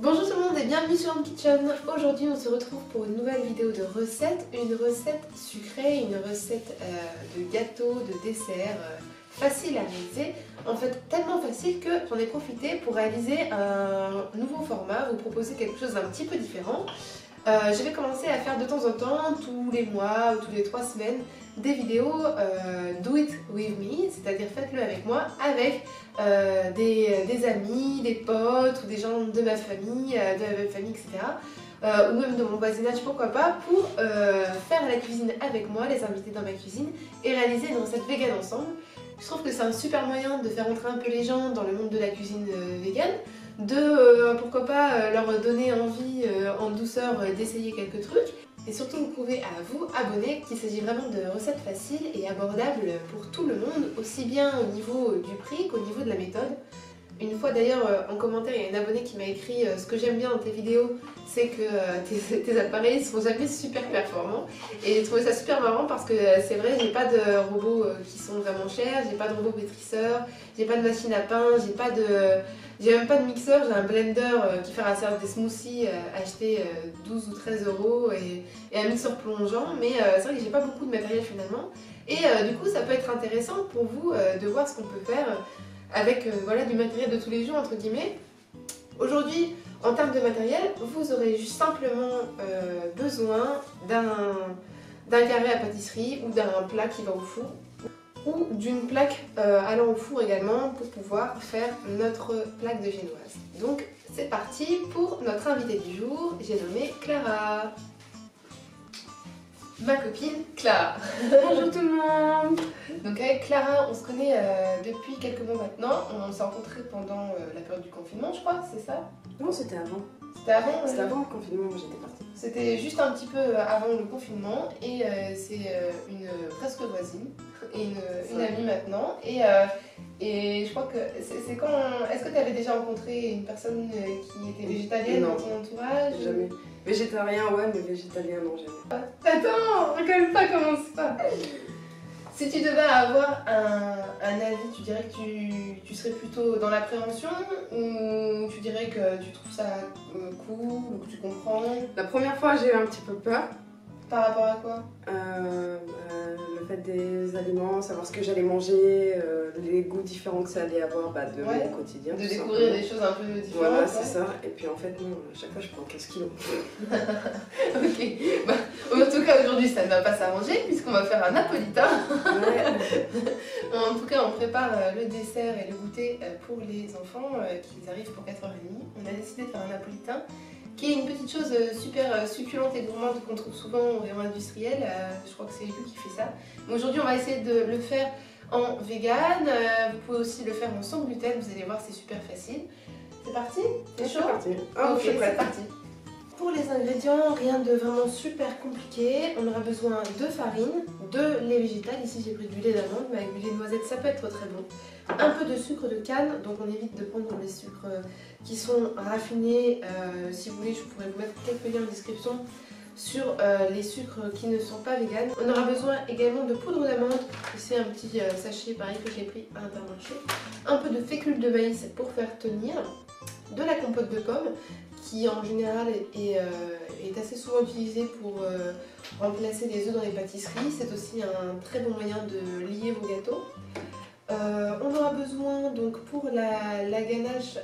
Bonjour tout le monde et bienvenue sur Home Kitchen. Aujourd'hui on se retrouve pour une nouvelle vidéo de recette, une recette sucrée, une recette de gâteau, de dessert facile à réaliser. En fait tellement facile que j'en ai profité pour réaliser un nouveau format, vous proposer quelque chose d'un petit peu différent. Je vais commencer à faire de temps en temps, tous les mois ou tous les 3 semaines, des vidéos do it with me, c'est-à-dire faites-le avec moi, avec des amis, des potes ou des gens de ma famille, etc. Ou même de mon voisinage, pourquoi pas, pour faire la cuisine avec moi, les inviter dans ma cuisine et réaliser une recette vegan ensemble. Je trouve que c'est un super moyen de faire entrer un peu les gens dans le monde de la cuisine vegan, de pourquoi pas leur donner envie en douceur d'essayer quelques trucs. Et surtout vous pouvez à vous abonner qu'il s'agit vraiment de recettes faciles et abordables pour tout le monde, aussi bien au niveau du prix qu'au niveau de la méthode. Une fois d'ailleurs en commentaire, il y a une abonnée qui m'a écrit ce que j'aime bien dans tes vidéos, c'est que tes appareils sont jamais super performants. Et j'ai trouvé ça super marrant parce que c'est vrai, j'ai pas de robots qui sont vraiment chers, j'ai pas de robot pétrisseur, j'ai pas de machine à pain, j'ai même pas de mixeur, j'ai un blender qui fait à servir des smoothies acheté 12 ou 13 € et un mixeur plongeant, mais c'est vrai que j'ai pas beaucoup de matériel finalement. Et du coup ça peut être intéressant pour vous de voir ce qu'on peut faire avec voilà, du matériel de tous les jours entre guillemets. Aujourd'hui, en termes de matériel, vous aurez juste simplement besoin d'un carré à pâtisserie ou d'un plat qui va au four, ou d'une plaque allant au four également pour pouvoir faire notre plaque de génoise. Donc c'est parti pour notre invitée du jour, j'ai nommé Clara. Ma copine Clara. Bonjour tout le monde. Donc avec Clara, on se connaît depuis quelques mois maintenant. On s'est rencontrés pendant la période du confinement, je crois, c'est ça? Non, c'était avant. C'était avant? C'était avant le confinement, moi j'étais partie. C'était juste un petit peu avant le confinement et c'est une presque voisine et une amie maintenant. Et je crois que c'est quand... Est-ce que tu avais déjà rencontré une personne qui était végétalienne dans ton entourage? Jamais. Végétarien, ouais, mais végétalien, non, jamais. Attends, quand pas, commence pas. Si tu devais avoir un avis, tu dirais que tu serais plutôt dans l'appréhension ou tu dirais que tu trouves ça cool ou que tu comprends? La première fois, j'ai eu un petit peu peur. Par rapport à quoi? Le fait des aliments, savoir ce que j'allais manger, les goûts différents que ça allait avoir de mon quotidien. De découvrir des choses un peu différentes. Voilà, c'est ça. Et puis en fait, non, à chaque fois, je prends 15 kilos. Ok. Bah, en tout cas, aujourd'hui, ça ne va pas s'arranger puisqu'on va faire un napolitain. Ouais. En tout cas, on prépare le dessert et le goûter pour les enfants qui arrivent pour 4h30. On a décidé de faire un napolitain, qui est une petite chose super succulente et gourmande qu'on trouve souvent au rayon industriel. Je crois que c'est lui qui fait ça. Mais aujourd'hui, on va essayer de le faire en vegan. Vous pouvez aussi le faire en sans gluten, vous allez voir, c'est super facile. C'est parti? C'est chaud? C'est parti. Oh, ok, je suis prête. c'est parti. Pour les ingrédients, rien de vraiment super compliqué. On aura besoin de farine, de lait végétal. Ici, j'ai pris du lait d'amande, mais avec du lait de noisette, ça peut être très bon. Un peu de sucre de canne, donc on évite de prendre des sucres qui sont raffinés. Si vous voulez, je pourrais vous mettre quelques liens en description sur les sucres qui ne sont pas véganes. On aura besoin également de poudre d'amande. C'est un petit sachet pareil que j'ai pris à Intermarché. Un peu de fécule de maïs pour faire tenir. De la compote de pommes qui en général est assez souvent utilisée pour remplacer les œufs dans les pâtisseries. C'est aussi un très bon moyen de lier vos gâteaux. On aura besoin donc pour la ganache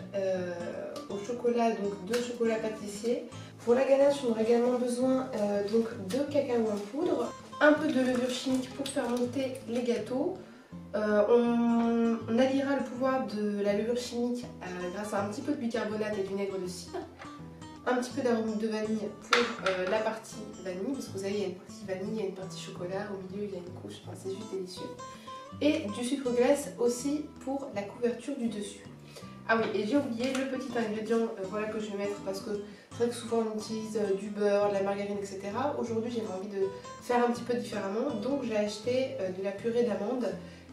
au chocolat, donc de chocolat pâtissier. Pour la ganache, on aura également besoin donc de cacao en poudre, un peu de levure chimique pour faire monter les gâteaux. On alliera le pouvoir de la levure chimique grâce à un petit peu de bicarbonate et du vinaigre de cidre, un petit peu d'arôme de vanille pour la partie vanille, parce que vous savez, il y a une partie vanille, il y a une partie chocolat, au milieu il y a une couche, enfin, c'est juste délicieux. Et du sucre glace aussi pour la couverture du dessus. Ah oui, et j'ai oublié le petit ingrédient voilà, que je vais mettre parce que c'est vrai que souvent on utilise du beurre, de la margarine, etc. Aujourd'hui j'avais envie de faire un petit peu différemment, donc j'ai acheté de la purée d'amande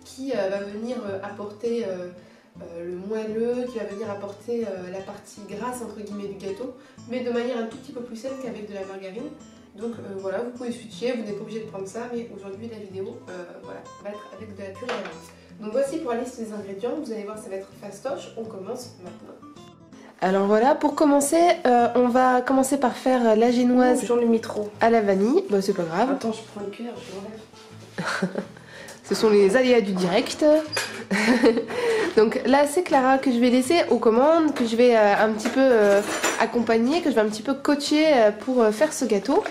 qui va venir apporter le moelleux, qui va venir apporter la partie grasse entre guillemets du gâteau, mais de manière un tout petit peu plus saine qu'avec de la margarine. Donc voilà, vous pouvez switcher, vous n'êtes pas obligé de prendre ça, mais aujourd'hui la vidéo voilà, va être avec de la purée d'amande. Donc voici pour la liste des ingrédients, vous allez voir ça va être fastoche, on commence maintenant. Alors voilà, pour commencer, on va commencer par faire la génoise J'en ai mis trop. à la vanille. Bah c'est pas grave. Attends, je prends une cuillère, je l'enlève. Ce sont les aléas du direct. Donc là c'est Clara que je vais laisser aux commandes, que je vais un petit peu accompagner, que je vais un petit peu coacher pour faire ce gâteau.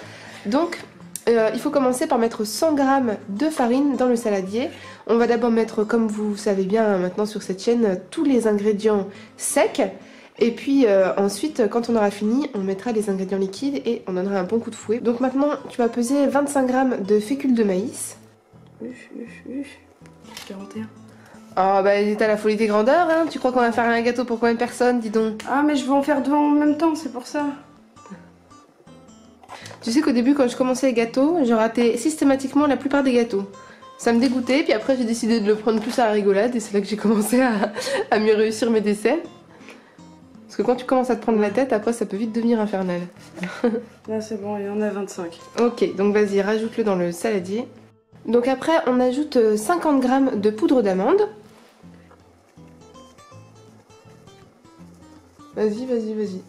Donc il faut commencer par mettre 100 g de farine dans le saladier. On va d'abord mettre, comme vous savez bien maintenant sur cette chaîne, tous les ingrédients secs. Et puis ensuite, quand on aura fini, on mettra les ingrédients liquides et on donnera un bon coup de fouet. Donc maintenant, tu vas peser 25 g de fécule de maïs. 41. Oh bah t'as la folie des grandeurs, hein. Tu crois qu'on va faire un gâteau pour combien de personnes, dis donc? Ah mais je vais en faire deux en même temps, c'est pour ça. Tu sais qu'au début quand je commençais les gâteaux, je ratais systématiquement la plupart des gâteaux. Ça me dégoûtait, puis après j'ai décidé de le prendre plus à la rigolade et c'est là que j'ai commencé à mieux réussir mes desserts. Parce que quand tu commences à te prendre la tête, après ça peut vite devenir infernal. Là c'est bon, il y en a 25. Ok, donc vas-y, rajoute-le dans le saladier. Donc après on ajoute 50 g de poudre d'amande. Vas-y, vas-y, vas-y.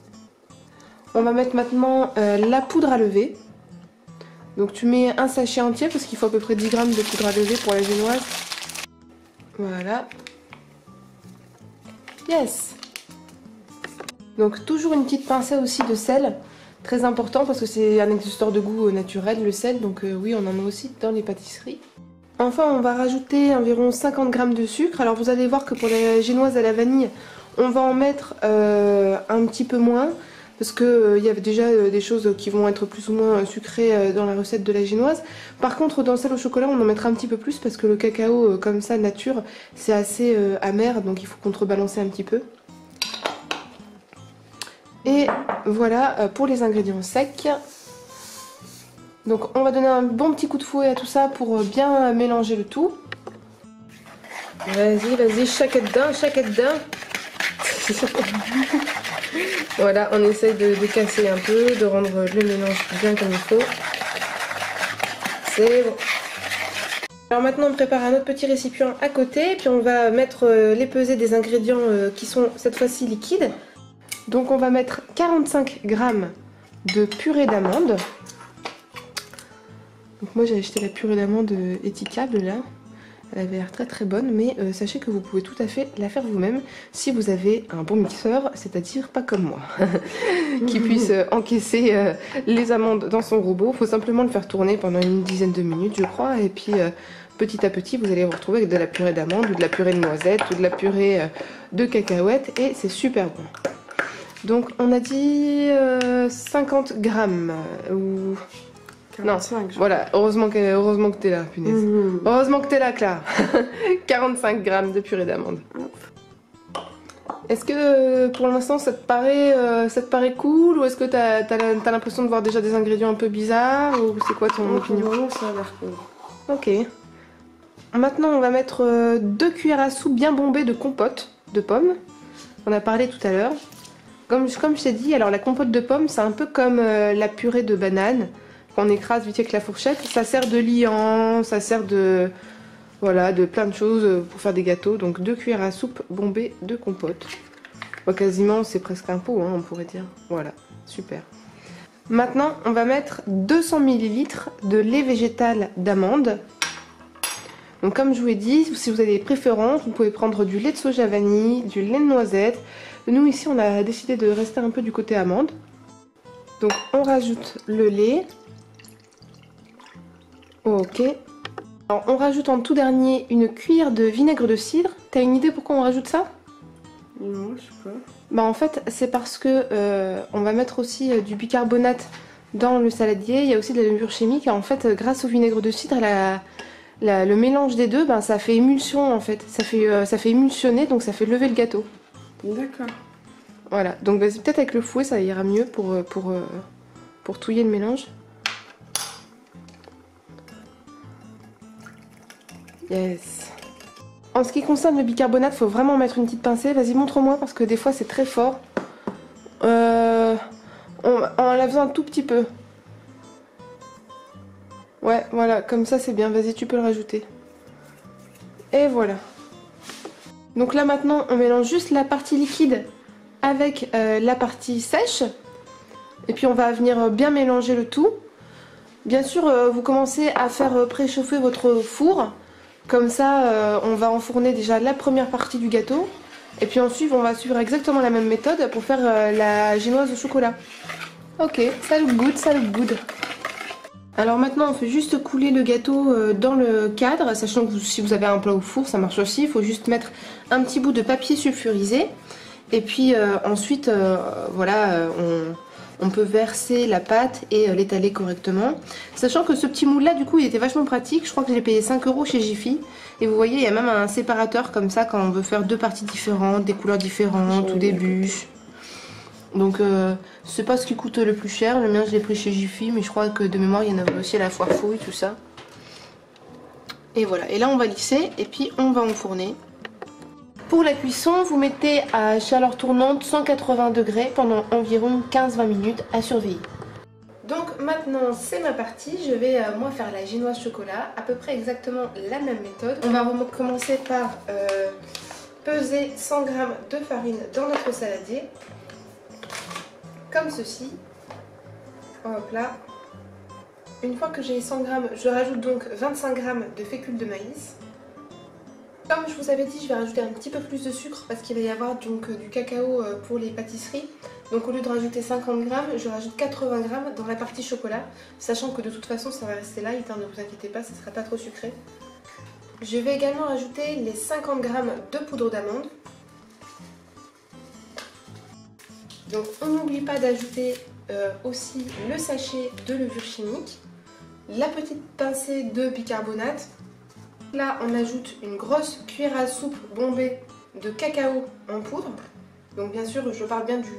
On va mettre maintenant la poudre à lever. Donc tu mets un sachet entier parce qu'il faut à peu près 10 g de poudre à lever pour la génoise. Voilà. Yes. Donc toujours une petite pincée aussi de sel. Très important parce que c'est un exhausteur de goût naturel, le sel. Donc oui, on en a aussi dans les pâtisseries. Enfin, on va rajouter environ 50 g de sucre. Alors vous allez voir que pour la génoise à la vanille, on va en mettre un petit peu moins. Parce qu'il y a déjà des choses qui vont être plus ou moins sucrées dans la recette de la génoise. Par contre, dans celle au chocolat, on en mettra un petit peu plus parce que le cacao, comme ça, nature, c'est assez amer. Donc il faut contrebalancer un petit peu. Et voilà pour les ingrédients secs. Donc on va donner un bon petit coup de fouet à tout ça pour bien mélanger le tout. Vas-y, vas-y, chaque dedans, chaque dedans. Voilà, on essaye de casser un peu, de rendre le mélange bien comme il faut. C'est bon. Alors maintenant on prépare un autre petit récipient à côté, puis on va mettre les pesées des ingrédients qui sont cette fois-ci liquides. Donc on va mettre 45 g de purée d'amande. Donc moi j'ai acheté la purée d'amande étiquable là. Elle avait l'air très très bonne, mais sachez que vous pouvez tout à fait la faire vous-même si vous avez un bon mixeur, c'est-à-dire pas comme moi, qui puisse encaisser les amandes dans son robot. Il faut simplement le faire tourner pendant une dizaine de minutes je crois, et puis petit à petit vous allez vous retrouver avec de la purée d'amande ou de la purée de noisettes ou de la purée de cacahuètes et c'est super bon. Donc on a dit 50 grammes ou... 45, non, voilà, heureusement que t'es là, punaise. Heureusement que t'es là, Clara. 45 g de purée d'amande. Est-ce que pour l'instant ça te paraît cool ou est-ce que t'as l'impression de voir déjà des ingrédients un peu bizarres ou c'est quoi ton opinion? Non, ça a l'air cool. Ok. Maintenant on va mettre 2 cuillères à soupe bien bombées de compote de pommes. On a parlé tout à l'heure. Comme je t'ai dit, alors la compote de pommes c'est un peu comme la purée de banane. On écrase vite avec la fourchette, ça sert de liant, ça sert de voilà, de plein de choses pour faire des gâteaux. Donc 2 cuillères à soupe bombées de compote. Bon, quasiment c'est presque un pot hein, on pourrait dire. Voilà, super. Maintenant on va mettre 200 ml de lait végétal d'amande. Donc comme je vous l'ai dit, si vous avez des préférences, vous pouvez prendre du lait de soja vanille, du lait de noisette. Nous ici on a décidé de rester un peu du côté amande. Donc on rajoute le lait. Ok. Alors on rajoute en tout dernier une cuillère de vinaigre de cidre. T'as une idée pourquoi on rajoute ça? Non, je sais pas. Bah en fait c'est parce que on va mettre aussi du bicarbonate dans le saladier. Il y a aussi de la levure chimique et en fait grâce au vinaigre de cidre, le mélange des deux, ben, ça fait émulsion en fait. Ça fait émulsionner donc ça fait lever le gâteau. D'accord. Voilà, donc vas-y peut-être avec le fouet ça ira mieux pour touiller le mélange. Yes. En ce qui concerne le bicarbonate, il faut vraiment mettre une petite pincée. Vas-y, montre-moi parce que des fois c'est très fort. En la faisant un tout petit peu. Ouais, voilà, comme ça c'est bien. Vas-y, tu peux le rajouter. Et voilà. Donc là maintenant, on mélange juste la partie liquide avec la partie sèche. Et puis on va venir bien mélanger le tout. Bien sûr, vous commencez à faire préchauffer votre four. Comme ça, on va enfourner déjà la première partie du gâteau. Et puis ensuite, on va suivre exactement la même méthode pour faire la génoise au chocolat. Ok, ça look good, ça look good. Alors maintenant, on fait juste couler le gâteau dans le cadre, sachant que si vous avez un plat au four, ça marche aussi. Il faut juste mettre un petit bout de papier sulfurisé. Et puis ensuite, voilà, on peut verser la pâte et l'étaler correctement. Sachant que ce petit moule là, du coup, il était vachement pratique. Je crois que j'ai payé 5 € chez Jiffy. Et vous voyez, il y a même un séparateur comme ça quand on veut faire deux parties différentes, des couleurs différentes ou des bûches. Donc c'est pas ce qui coûte le plus cher. Le mien, je l'ai pris chez Jiffy, mais je crois que de mémoire, il y en avait aussi à la Foire Fouille, tout ça. Et voilà. Et là, on va lisser et puis on va enfourner. Pour la cuisson, vous mettez à chaleur tournante 180 degrés pendant environ 15-20 minutes à surveiller. Donc maintenant c'est ma partie, je vais moi faire la génoise chocolat, à peu près exactement la même méthode. On va commencer par peser 100 g de farine dans notre saladier, comme ceci. Hop là. Une fois que j'ai 100 g, je rajoute donc 25 g de fécule de maïs. Comme je vous avais dit, je vais rajouter un petit peu plus de sucre parce qu'il va y avoir donc du cacao pour les pâtisseries. Donc au lieu de rajouter 50 g, je rajoute 80 g dans la partie chocolat, sachant que de toute façon ça va rester light, hein, ne vous inquiétez pas, ça ne sera pas trop sucré. Je vais également rajouter les 50 g de poudre d'amande. Donc on n'oublie pas d'ajouter aussi le sachet de levure chimique, la petite pincée de bicarbonate. Là on ajoute une grosse cuillère à soupe bombée de cacao en poudre. Donc bien sûr je parle bien du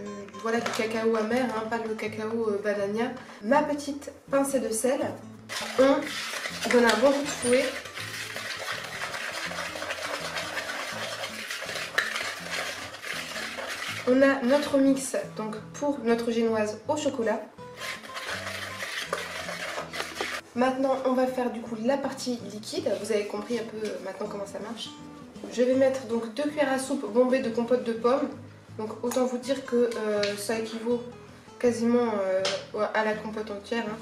cacao amer, hein, pas le cacao banania. Ma petite pincée de sel. On donne un bon coup de fouet. On a notre mix donc pour notre génoise au chocolat. Maintenant on va faire du coup la partie liquide, vous avez compris un peu maintenant comment ça marche. Je vais mettre donc 2 cuillères à soupe bombées de compote de pommes. Donc autant vous dire que ça équivaut quasiment à la compote entière, hein,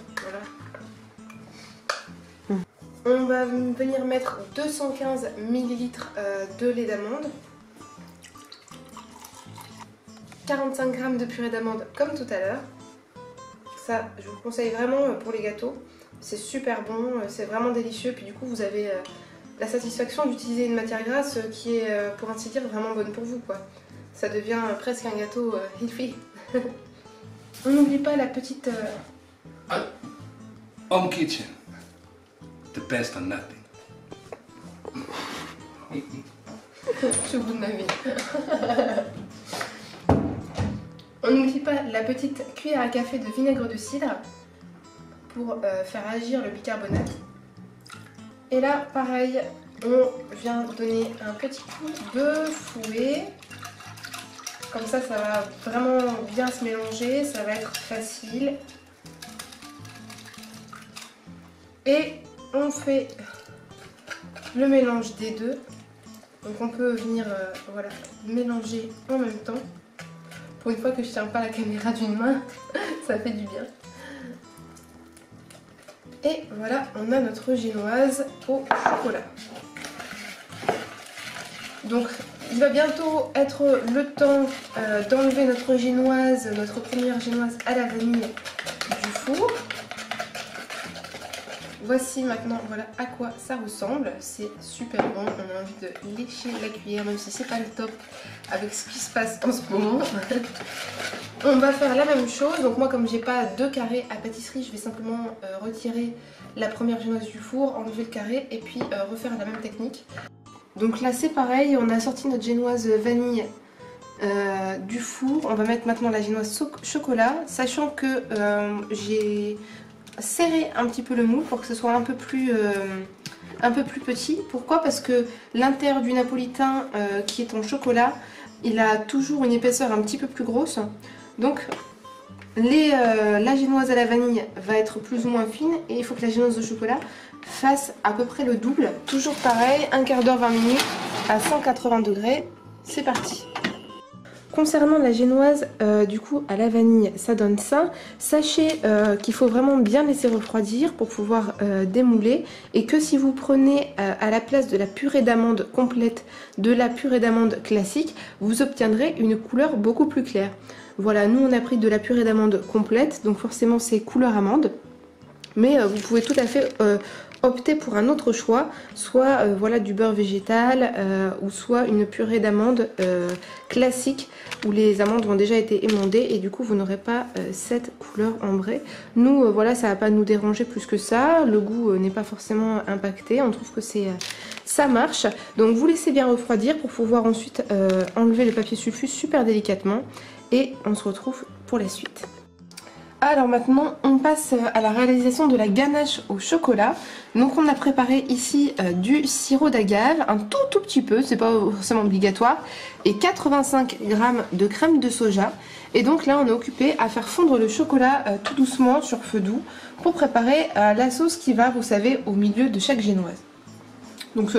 voilà. On va venir mettre 215 ml de lait d'amande. 45 g de purée d'amande comme tout à l'heure. Ça je vous conseille vraiment pour les gâteaux. C'est super bon, c'est vraiment délicieux. Puis du coup vous avez la satisfaction d'utiliser une matière grasse qui est pour ainsi dire vraiment bonne pour vous, quoi. Ça devient presque un gâteau healthy. On n'oublie pas la petite... Home kitchen. The best on nothing. Je suis au bout de ma vie. On n'oublie pas la petite cuillère à café de vinaigre de cidre pour faire agir le bicarbonate. Et là, pareil, on vient donner un petit coup de fouet. Comme ça, ça va vraiment bien se mélanger, ça va être facile. Et on fait le mélange des deux. Donc on peut venir voilà, mélanger en même temps. Pour une fois que je tiens pas la caméra d'une main, ça fait du bien. Et voilà, on a notre génoise au chocolat. Donc il va bientôt être le temps d'enlever notre génoise, notre première génoise à la vanille du four. Voici maintenant voilà à quoi ça ressemble. C'est super bon, on a envie de lécher la cuillère même si c'est pas le top avec ce qui se passe en ce moment. On va faire la même chose, donc moi comme j'ai pas de carré à pâtisserie, je vais simplement retirer la première génoise du four, enlever le carré et puis refaire la même technique. Donc là c'est pareil, on a sorti notre génoise vanille du four. On va mettre maintenant la génoise chocolat, sachant que j'ai serré un petit peu le moule pour que ce soit un peu plus petit. Pourquoi? Parce que l'intérieur du napolitain qui est en chocolat, il a toujours une épaisseur un petit peu plus grosse. Donc la génoise à la vanille va être plus ou moins fine et il faut que la génoise au chocolat fasse à peu près le double. Toujours pareil, un quart d'heure, 20 minutes à 180 degrés. C'est parti. Concernant la génoise, du coup à la vanille, ça donne ça. Sachez qu'il faut vraiment bien laisser refroidir pour pouvoir démouler, et que si vous prenez à la place de la purée d'amande complète de la purée d'amande classique, vous obtiendrez une couleur beaucoup plus claire. Voilà, nous on a pris de la purée d'amande complète, donc forcément c'est couleur amande, mais vous pouvez tout à fait opter pour un autre choix, soit voilà, du beurre végétal ou soit une purée d'amande classique où les amandes ont déjà été émondées et du coup vous n'aurez pas cette couleur ambrée. Nous voilà, ça va pas nous déranger plus que ça, le goût n'est pas forcément impacté, on trouve que ça marche. Donc vous laissez bien refroidir pour pouvoir ensuite enlever le papier sulfure super délicatement, et on se retrouve pour la suite. Alors maintenant on passe à la réalisation de la ganache au chocolat. Donc on a préparé ici du sirop d'agave, un tout petit peu, c'est pas forcément obligatoire, et 85 g de crème de soja. Et donc là on est occupé à faire fondre le chocolat tout doucement sur feu doux pour préparer la sauce qui va, vous savez, au milieu de chaque génoise. Donc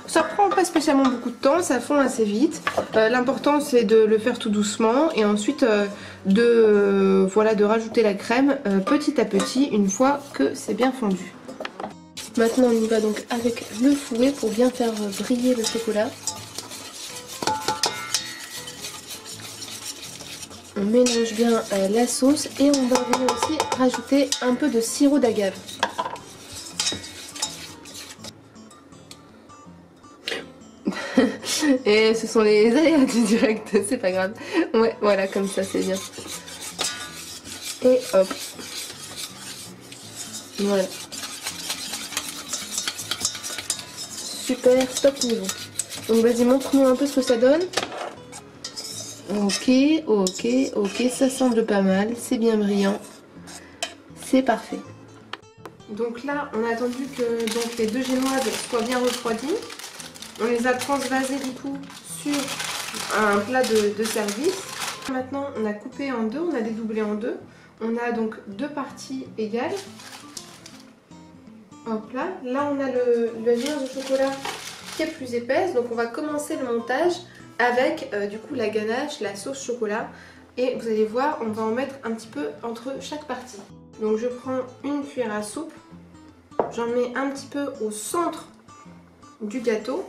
ça prend pas spécialement beaucoup de temps, ça fond assez vite. L'important c'est de le faire tout doucement et ensuite voilà, de rajouter la crème petit à petit une fois que c'est bien fondu. Maintenant on y va donc avec le fouet pour bien faire briller le chocolat. On mélange bien la sauce et on va venir aussi rajouter un peu de sirop d'agave. Et ce sont les aléas du direct, c'est pas grave. Ouais, voilà, comme ça, c'est bien. Et hop. Voilà. Super, top niveau. Donc vas-y, montre-nous un peu ce que ça donne. Ok, ça semble pas mal, c'est bien brillant. C'est parfait. Donc là, on a attendu que donc, les deux génoises soient bien refroidies. On les a transvasées du coup sur un plat de service. Maintenant on a coupé en deux, on a dédoublé en deux. On a donc deux parties égales. Hop là. Là on a la génoise au chocolat qui est plus épaisse. Donc on va commencer le montage avec du coup la ganache, la sauce chocolat. Et vous allez voir, on va en mettre un petit peu entre chaque partie. Donc je prends une cuillère à soupe. J'en mets un petit peu au centre du gâteau.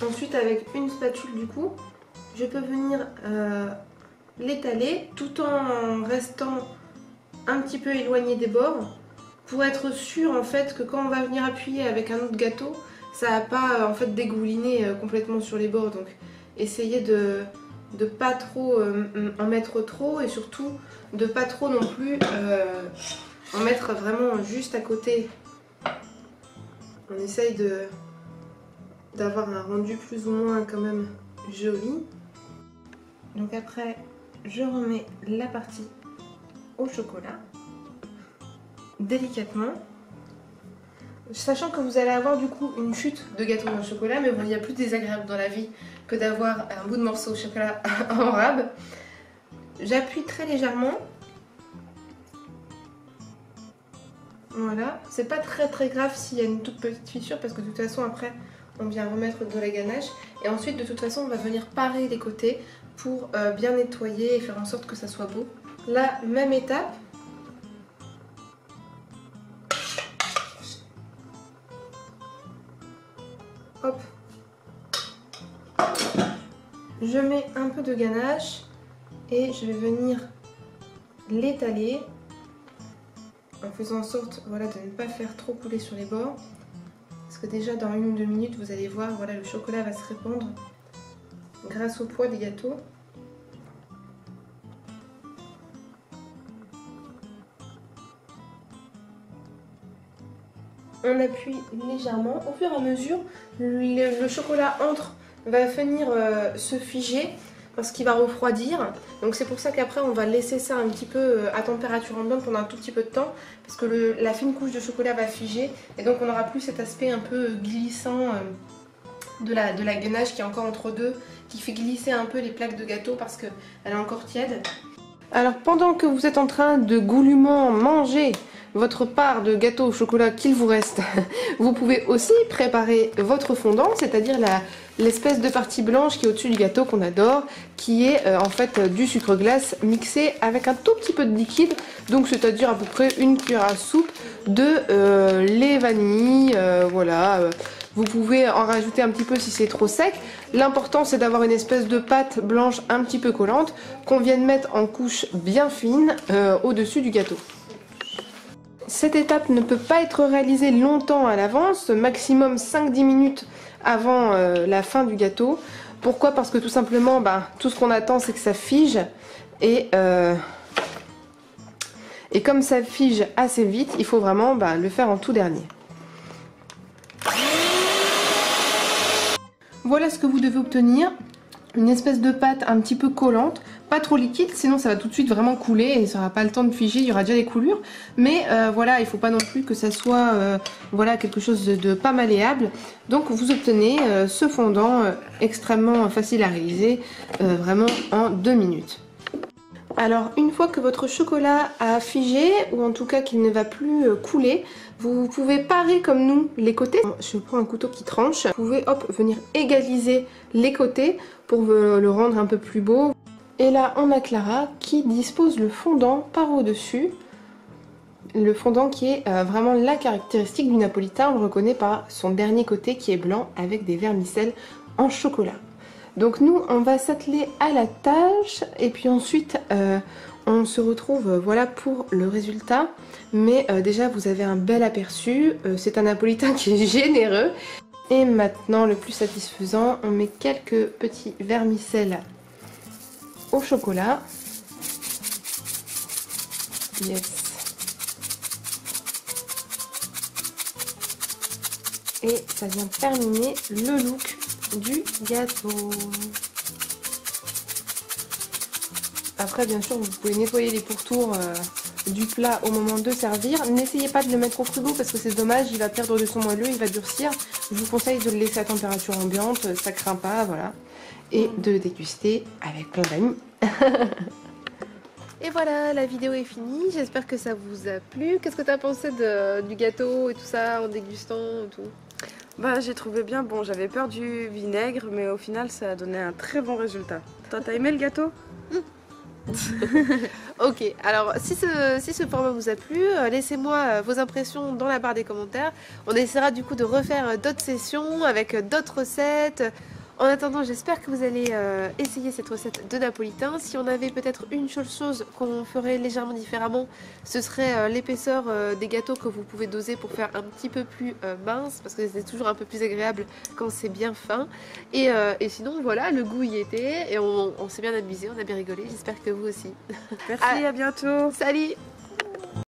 Ensuite avec une spatule du coup, je peux venir l'étaler tout en restant un petit peu éloigné des bords pour être sûr en fait que quand on va venir appuyer avec un autre gâteau, ça va pas en fait dégouliner complètement sur les bords. Donc essayez de pas trop en mettre trop et surtout de pas trop non plus en mettre vraiment juste à côté. On essaye d'avoir un rendu plus ou moins quand même joli. Donc après je remets la partie au chocolat délicatement, sachant que vous allez avoir du coup une chute de gâteau au chocolat, mais bon, il y a plus désagréable dans la vie que d'avoir un bout de morceau au chocolat en rab. J'appuie très légèrement. Voilà, c'est pas très grave s'il y a une toute petite fissure parce que de toute façon après on vient remettre de la ganache et ensuite de toute façon on va venir parer les côtés pour bien nettoyer et faire en sorte que ça soit beau. La même étape. Hop. Je mets un peu de ganache et je vais venir l'étaler en faisant en sorte, voilà, de ne pas faire trop couler sur les bords. Parce que déjà dans 1 ou 2 minutes, vous allez voir, voilà, le chocolat va se répandre grâce au poids des gâteaux. On appuie légèrement. Au fur et à mesure, le chocolat va venir se figer parce qu'il va refroidir. Donc c'est pour ça qu'après on va laisser ça un petit peu à température ambiante pendant un tout petit peu de temps, parce que la fine couche de chocolat va figer et donc on n'aura plus cet aspect un peu glissant de la ganache qui est encore entre deux, qui fait glisser un peu les plaques de gâteau parce qu'elle est encore tiède. Alors pendant que vous êtes en train de goulûment manger votre part de gâteau au chocolat qu'il vous reste, vous pouvez aussi préparer votre fondant, c'est-à-dire l'espèce de partie blanche qui est au-dessus du gâteau qu'on adore, qui est en fait du sucre glace mixé avec un tout petit peu de liquide, donc c'est-à-dire à peu près une cuillère à soupe de lait vanille, voilà. Vous pouvez en rajouter un petit peu si c'est trop sec. L'important c'est d'avoir une espèce de pâte blanche un petit peu collante qu'on vienne mettre en couche bien fine au-dessus du gâteau. Cette étape ne peut pas être réalisée longtemps à l'avance, maximum 5-10 minutes avant la fin du gâteau. Pourquoi? Parce que tout simplement, tout ce qu'on attend c'est que ça fige et comme ça fige assez vite, il faut vraiment le faire en tout dernier. Voilà ce que vous devez obtenir, une espèce de pâte un petit peu collante, pas trop liquide, sinon ça va tout de suite vraiment couler et ça n'aura pas le temps de figer, il y aura déjà des coulures. Mais voilà, il ne faut pas non plus que ça soit voilà, quelque chose de pas malléable. Donc vous obtenez ce fondant extrêmement facile à réaliser, vraiment en 2 minutes. Alors une fois que votre chocolat a figé, ou en tout cas qu'il ne va plus couler, vous pouvez parer comme nous les côtés. Je prends un couteau qui tranche. Vous pouvez venir égaliser les côtés pour le rendre un peu plus beau. Et là on a Clara qui dispose le fondant par au-dessus. Le fondant qui est vraiment la caractéristique du napolitain. On le reconnaît par son dernier côté qui est blanc avec des vermicelles en chocolat. Donc nous on va s'atteler à la tâche et puis ensuite on se retrouve voilà pour le résultat. Mais déjà vous avez un bel aperçu, c'est un napolitain qui est généreux. Et maintenant le plus satisfaisant, on met quelques petits vermicelles au chocolat. Yes. Et ça vient terminer le look du gâteau. Après bien sûr vous pouvez nettoyer les pourtours du plat au moment de servir. N'essayez pas de le mettre au frigo parce que c'est dommage, il va perdre de son moelleux, il va durcir. Je vous conseille de le laisser à température ambiante, ça craint pas, voilà. Et de le déguster avec plein d'amis. Et voilà, la vidéo est finie, j'espère que ça vous a plu. Qu'est-ce que tu as pensé du gâteau et tout ça en dégustant et tout? J'ai trouvé bien bon, j'avais peur du vinaigre, mais au final ça a donné un très bon résultat. Toi, t'as aimé le gâteau? Ok, alors si ce format vous a plu, laissez-moi vos impressions dans la barre des commentaires. On essaiera du coup de refaire d'autres sessions avec d'autres recettes. En attendant, j'espère que vous allez essayer cette recette de napolitain. Si on avait peut-être une seule chose qu'on ferait légèrement différemment, ce serait l'épaisseur des gâteaux que vous pouvez doser pour faire un petit peu plus mince, parce que c'est toujours un peu plus agréable quand c'est bien fin. Et sinon, voilà, le goût y était et on s'est bien amusé, on a bien rigolé. J'espère que vous aussi. Merci, à bientôt. Salut!